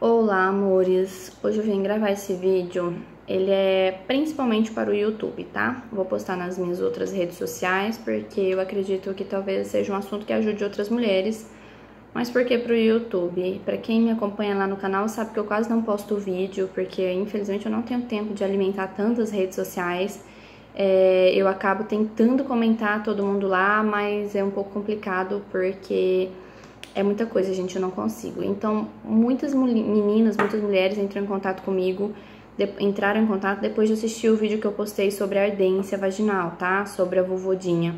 Olá, amores! Hoje eu vim gravar esse vídeo, ele é principalmente para o YouTube, tá? Vou postar nas minhas outras redes sociais, porque eu acredito que talvez seja um assunto que ajude outras mulheres. Mas por que para o YouTube? Para quem me acompanha lá no canal sabe que eu quase não posto vídeo, porque infelizmente eu não tenho tempo de alimentar tantas redes sociais. Eu acabo tentando comentar todo mundo lá, mas é um pouco complicado porque é muita coisa, gente, eu não consigo. Então, muitas meninas, muitas mulheres entram em contato comigo, entraram em contato depois de assistir o vídeo que eu postei sobre a ardência vaginal, tá? Sobre a vulvodinha.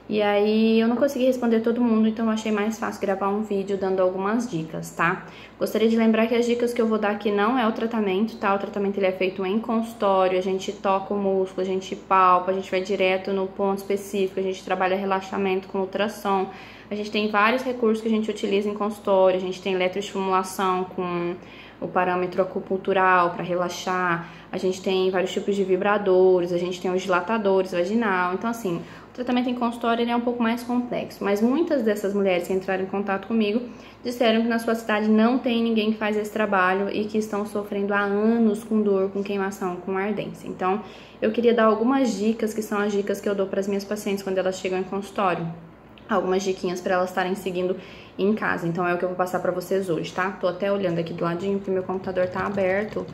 E aí, eu não consegui responder todo mundo, então eu achei mais fácil gravar um vídeo dando algumas dicas, tá? Gostaria de lembrar que as dicas que eu vou dar aqui não é o tratamento, tá? O tratamento ele é feito em consultório, a gente toca o músculo, a gente palpa, a gente vai direto no ponto específico, a gente trabalha relaxamento com ultrassom. A gente tem vários recursos que a gente utiliza em consultório, a gente tem eletroestimulação com o parâmetro acupuntural para relaxar, a gente tem vários tipos de vibradores, a gente tem os dilatadores vaginal. Então, assim, o tratamento em consultório ele é um pouco mais complexo, mas muitas dessas mulheres que entraram em contato comigo disseram que na sua cidade não tem ninguém que faz esse trabalho e que estão sofrendo há anos com dor, com queimação, com ardência. Então, eu queria dar algumas dicas, que são as dicas que eu dou para as minhas pacientes quando elas chegam em consultório. Algumas diquinhas para elas estarem seguindo em casa. Então é o que eu vou passar para vocês hoje, tá? Tô até olhando aqui do ladinho porque meu computador tá aberto,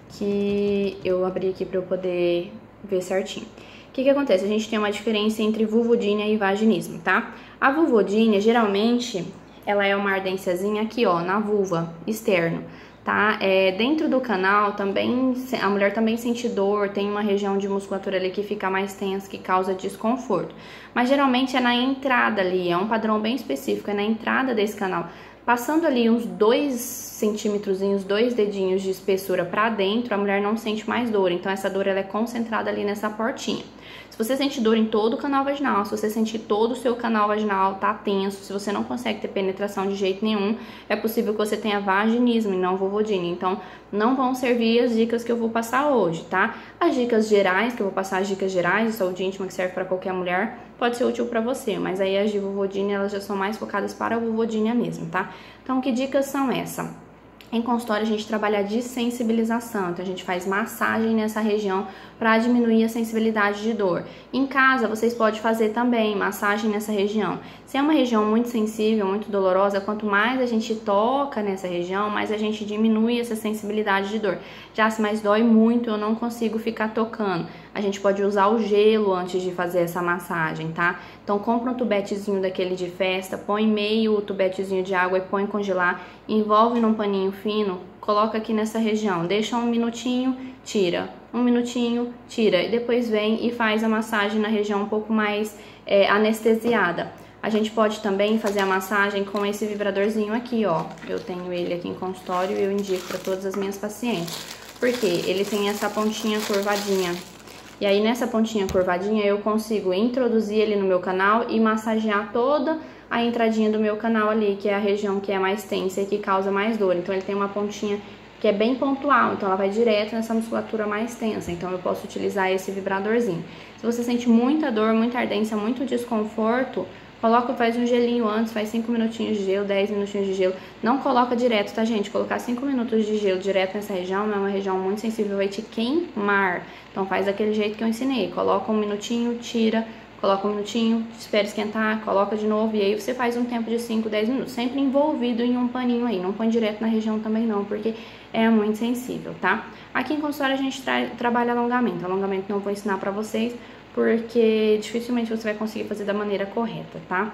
que eu abri aqui para eu poder ver certinho. O que acontece? A gente tem uma diferença entre vulvodínia e vaginismo, tá? A vulvodínia, geralmente, ela é uma ardênciazinha aqui, ó, na vulva, externo. Tá? Dentro do canal também, a mulher também sente dor, tem uma região de musculatura ali que fica mais tensa, que causa desconforto. Mas geralmente é na entrada ali, é um padrão bem específico, é na entrada desse canal. Passando ali uns 2 centímetrozinhos, 2 dedinhos de espessura pra dentro, a mulher não sente mais dor. Então essa dor ela é concentrada ali nessa portinha. Se você sente dor em todo o canal vaginal, se você sentir todo o seu canal vaginal tá tenso, se você não consegue ter penetração de jeito nenhum, é possível que você tenha vaginismo e não vulvodínia. Então, não vão servir as dicas que eu vou passar hoje, tá? As dicas gerais, que eu vou passar as dicas gerais de saúde íntima que serve para qualquer mulher, pode ser útil para você, mas aí as de vulvodínia, elas já são mais focadas para a vulvodínia mesmo, tá? Então, que dicas são essas? Em consultório, a gente trabalha a desensibilização, então a gente faz massagem nessa região para diminuir a sensibilidade de dor. Em casa, vocês podem fazer também massagem nessa região. Se é uma região muito sensível, muito dolorosa, quanto mais a gente toca nessa região, mais a gente diminui essa sensibilidade de dor. Já se mais dói muito, eu não consigo ficar tocando. A gente pode usar o gelo antes de fazer essa massagem, tá? Então, compra um tubetezinho daquele de festa, põe meio tubetezinho de água e põe congelar, envolve num paninho fino, coloca aqui nessa região, deixa um minutinho, tira, um minutinho, tira, e depois vem e faz a massagem na região um pouco mais anestesiada. A gente pode também fazer a massagem com esse vibradorzinho aqui, ó. Eu tenho ele aqui em consultório e eu indico para todas as minhas pacientes. Porque ele tem essa pontinha curvadinha. E aí nessa pontinha curvadinha eu consigo introduzir ele no meu canal e massagear toda a entradinha do meu canal ali, que é a região que é mais tensa e que causa mais dor. Então ele tem uma pontinha que é bem pontual, então ela vai direto nessa musculatura mais tensa. Então eu posso utilizar esse vibradorzinho. Se você sente muita dor, muita ardência, muito desconforto, faz um gelinho antes, faz 5 minutinhos de gelo, 10 minutinhos de gelo. Não coloca direto, tá, gente? Colocar 5 minutos de gelo direto nessa região é uma região muito sensível, vai te queimar. Então faz daquele jeito que eu ensinei. Coloca um minutinho, tira, coloca um minutinho, espera esquentar, coloca de novo e aí você faz um tempo de 5, 10 minutos. Sempre envolvido em um paninho aí, não põe direto na região também não, porque é muito sensível, tá? Aqui em consultório a gente trabalha alongamento. Alongamento não vou ensinar pra vocês, porque dificilmente você vai conseguir fazer da maneira correta, tá?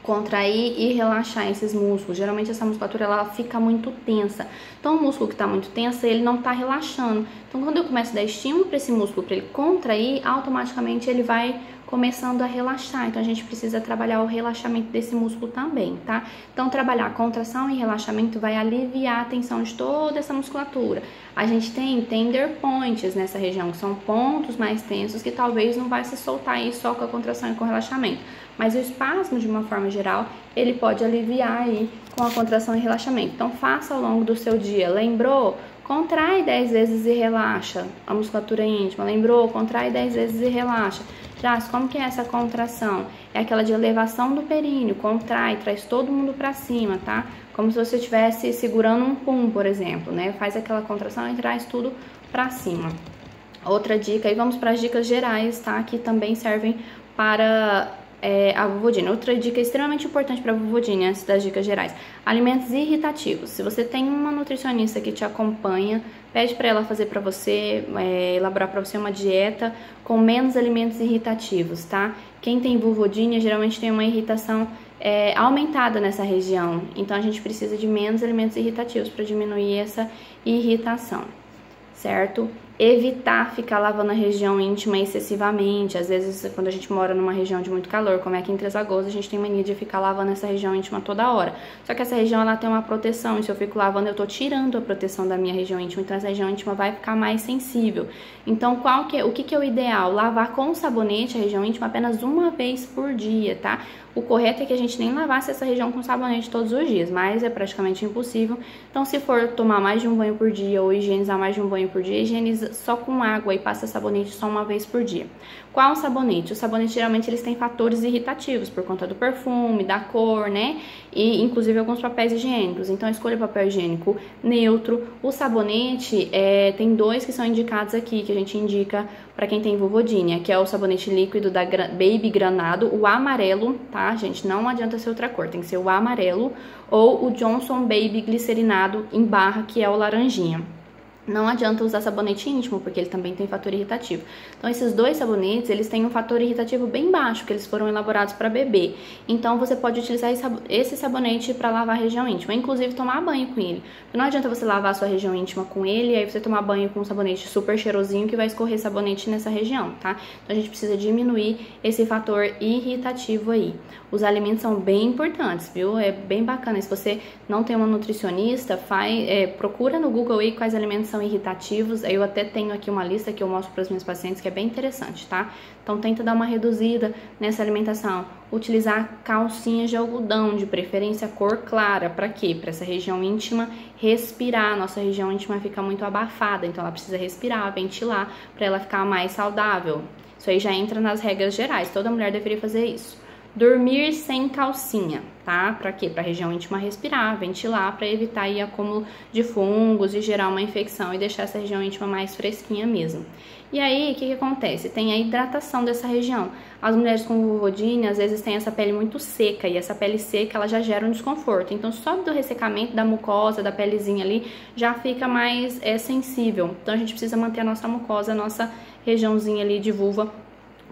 Contrair e relaxar esses músculos. Geralmente essa musculatura ela fica muito tensa. Então o músculo que está muito tenso, ele não está relaxando. Então quando eu começo a dar estímulo para esse músculo, para ele contrair, automaticamente ele vai começando a relaxar. Então a gente precisa trabalhar o relaxamento desse músculo também, tá? Então trabalhar contração e relaxamento vai aliviar a tensão de toda essa musculatura. A gente tem tender points nessa região, que são pontos mais tensos que talvez não vai se soltar aí só com a contração e com o relaxamento. Mas o espasmo, de uma forma geral, ele pode aliviar aí com a contração e relaxamento. Então faça ao longo do seu dia. Lembrou? Contrai 10 vezes e relaxa a musculatura íntima. Lembrou? Contrai 10 vezes e relaxa. Já, como que é essa contração? É aquela de elevação do períneo, contrai, traz todo mundo pra cima, tá? como se você estivesse segurando um pum, por exemplo, né? Faz aquela contração e traz tudo pra cima. Outra dica, e vamos para as dicas gerais, tá? Que também servem para a vulvodínia. Outra dica extremamente importante para a vulvodínia, antes das dicas gerais: alimentos irritativos. Se você tem uma nutricionista que te acompanha, pede para ela fazer para você, elaborar para você uma dieta com menos alimentos irritativos, tá? Quem tem vulvodínia geralmente tem uma irritação aumentada nessa região, então a gente precisa de menos alimentos irritativos para diminuir essa irritação, certo? Evitar ficar lavando a região íntima excessivamente. Às vezes, quando a gente mora numa região de muito calor, como é aqui em Três Lagoas, a gente tem mania de ficar lavando essa região íntima toda hora. Só que essa região, ela tem uma proteção, e se eu fico lavando, eu tô tirando a proteção da minha região íntima, então essa região íntima vai ficar mais sensível. Então, o que é o ideal? Lavar com sabonete a região íntima apenas uma vez por dia, tá? O correto é que a gente nem lavasse essa região com sabonete todos os dias, mas é praticamente impossível. Então, se for tomar mais de um banho por dia ou higienizar mais de um banho por dia, higieniza só com água e passa sabonete só uma vez por dia. Qual o sabonete? O sabonete, geralmente, eles têm fatores irritativos por conta do perfume, da cor, né? E, inclusive, alguns papéis higiênicos. Então, escolha papel higiênico neutro. O sabonete, tem dois que são indicados aqui, que a gente indica para quem tem vulvodínia, que é o sabonete líquido da Baby Granado, o amarelo, tá, gente? Não adianta ser outra cor, tem que ser o amarelo, ou o Johnson Baby Glicerinado em barra, que é o laranjinha. Não adianta usar sabonete íntimo, porque ele também tem fator irritativo. Então, esses dois sabonetes, eles têm um fator irritativo bem baixo, porque eles foram elaborados para bebê. Então, você pode utilizar esse sabonete para lavar a região íntima, inclusive tomar banho com ele. Porque não adianta você lavar a sua região íntima com ele e aí você tomar banho com um sabonete super cheirosinho que vai escorrer sabonete nessa região, tá? Então, a gente precisa diminuir esse fator irritativo aí. Os alimentos são bem importantes, viu? É bem bacana. Se você não tem uma nutricionista, procura no Google aí quais alimentos são irritativos. Eu até tenho aqui uma lista que eu mostro para os meus pacientes, que é bem interessante, tá? Então, tenta dar uma reduzida nessa alimentação. Utilizar calcinhas de algodão, de preferência cor clara. Para quê? Para essa região íntima respirar. Nossa região íntima fica muito abafada, então ela precisa respirar, ventilar, para ela ficar mais saudável. Isso aí já entra nas regras gerais. Toda mulher deveria fazer isso. Dormir sem calcinha, tá? Pra quê? Pra região íntima respirar, ventilar, pra evitar aí acúmulo de fungos e gerar uma infecção e deixar essa região íntima mais fresquinha mesmo. E aí, o que acontece? Tem a hidratação dessa região. As mulheres com vulvodínia, às vezes, têm essa pele muito seca, e essa pele seca, ela já gera um desconforto. Então, só do ressecamento da mucosa, da pelezinha ali, já fica mais sensível. Então, a gente precisa manter a nossa mucosa, a nossa regiãozinha ali de vulva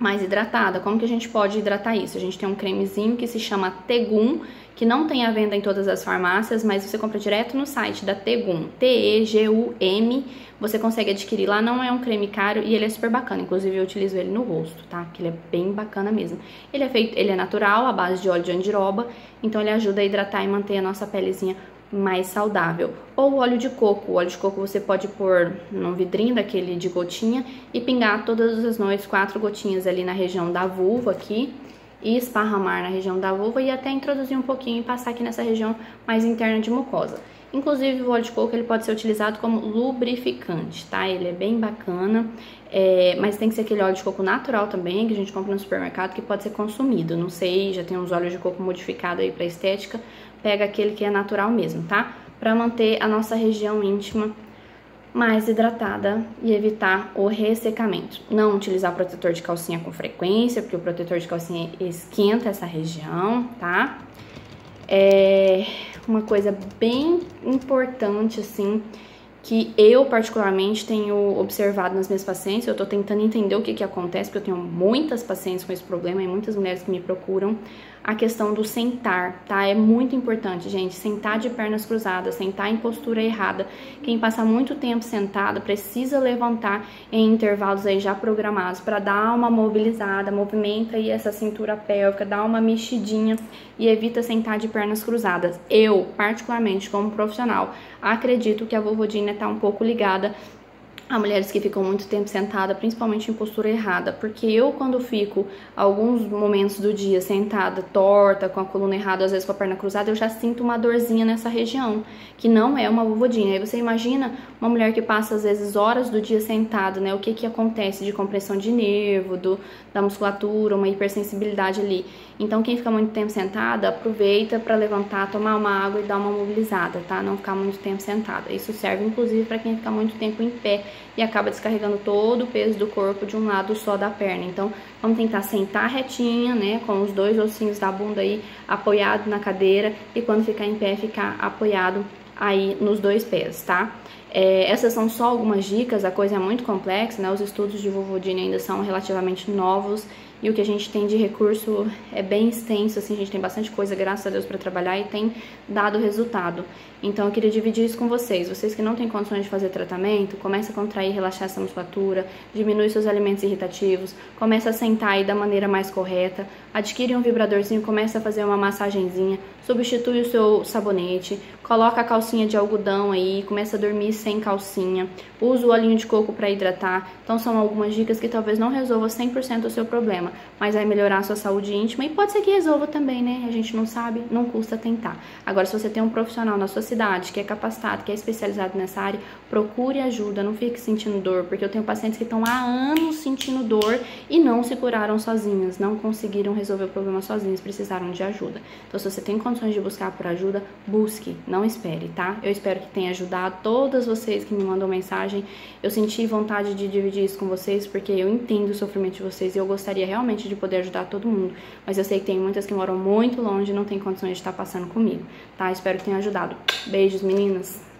mais hidratada. Como que a gente pode hidratar isso? A gente tem um cremezinho que se chama Tegum, que não tem à venda em todas as farmácias, mas você compra direto no site da Tegum, Tegum, você consegue adquirir lá. Não é um creme caro e ele é super bacana, inclusive eu utilizo ele no rosto, tá? Porque ele é bem bacana mesmo. Ele é natural, à base de óleo de andiroba, então ele ajuda a hidratar e manter a nossa pelezinha mais saudável. Ou o óleo de coco. O óleo de coco você pode pôr num vidrinho daquele de gotinha e pingar todas as noites 4 gotinhas ali na região da vulva aqui e esparramar na região da vulva e até introduzir um pouquinho e passar aqui nessa região mais interna de mucosa. Inclusive o óleo de coco ele pode ser utilizado como lubrificante, tá? Ele é bem bacana, mas tem que ser aquele óleo de coco natural também, que a gente compra no supermercado, que pode ser consumido. Não sei, já tem uns óleos de coco modificados aí pra estética, pega aquele que é natural mesmo, tá? Pra manter a nossa região íntima mais hidratada e evitar o ressecamento. Não utilizar protetor de calcinha com frequência, porque o protetor de calcinha esquenta essa região, tá? Uma coisa bem importante, assim, que eu particularmente tenho observado nas minhas pacientes, eu tô tentando entender o que acontece, porque eu tenho muitas pacientes com esse problema e muitas mulheres que me procuram, a questão do sentar, tá? É muito importante, gente, sentar de pernas cruzadas, sentar em postura errada. Quem passa muito tempo sentado precisa levantar em intervalos aí já programados para dar uma mobilizada, movimenta aí essa cintura pélvica, dá uma mexidinha e evita sentar de pernas cruzadas. Eu, particularmente, como profissional, acredito que a vulvodínia tá um pouco ligada Há mulheres que ficam muito tempo sentada, principalmente em postura errada, porque eu, quando fico alguns momentos do dia sentada, torta, com a coluna errada, às vezes com a perna cruzada, eu já sinto uma dorzinha nessa região, que não é uma vulvodinha. Aí você imagina uma mulher que passa, às vezes, horas do dia sentada, né? O que que acontece de compressão de nervo, da musculatura, uma hipersensibilidade ali. Então, quem fica muito tempo sentada, aproveita para levantar, tomar uma água e dar uma mobilizada, tá? Não ficar muito tempo sentada. Isso serve, inclusive, para quem fica muito tempo em pé e acaba descarregando todo o peso do corpo de um lado só da perna. Então, vamos tentar sentar retinha, né, com os dois ossinhos da bunda aí apoiado na cadeira e quando ficar em pé, ficar apoiado aí nos dois pés, tá? Essas são só algumas dicas, a coisa é muito complexa, né? Os estudos de vulvodynia ainda são relativamente novos e o que a gente tem de recurso é bem extenso, assim, a gente tem bastante coisa, graças a Deus, para trabalhar e tem dado resultado. Então eu queria dividir isso com vocês. Vocês que não têm condições de fazer tratamento, começa a contrair, relaxar essa musculatura, diminui seus alimentos irritativos, começa a sentar aí da maneira mais correta, adquire um vibradorzinho, começa a fazer uma massagenzinha, substitui o seu sabonete, coloca a calcinha de algodão aí, começa a dormir sem calcinha, usa o olhinho de coco para hidratar. Então são algumas dicas que talvez não resolva 100% o seu problema, mas vai melhorar a sua saúde íntima e pode ser que resolva também, né? A gente não sabe, não custa tentar. Agora, se você tem um profissional na sua cidade que é capacitado, que é especializado nessa área, procure ajuda, não fique sentindo dor, porque eu tenho pacientes que estão há anos sentindo dor e não se curaram sozinhas, não conseguiram resolver o problema sozinhas, precisaram de ajuda. Então, se você tem condições de buscar por ajuda, busque, não espere, tá? Eu espero que tenha ajudado todas vocês que me mandam mensagem. Eu senti vontade de dividir isso com vocês, porque eu entendo o sofrimento de vocês e eu gostaria realmente de poder ajudar todo mundo, mas eu sei que tem muitas que moram muito longe e não tem condições de estar passando comigo, tá? Espero que tenha ajudado. Beijos, meninas!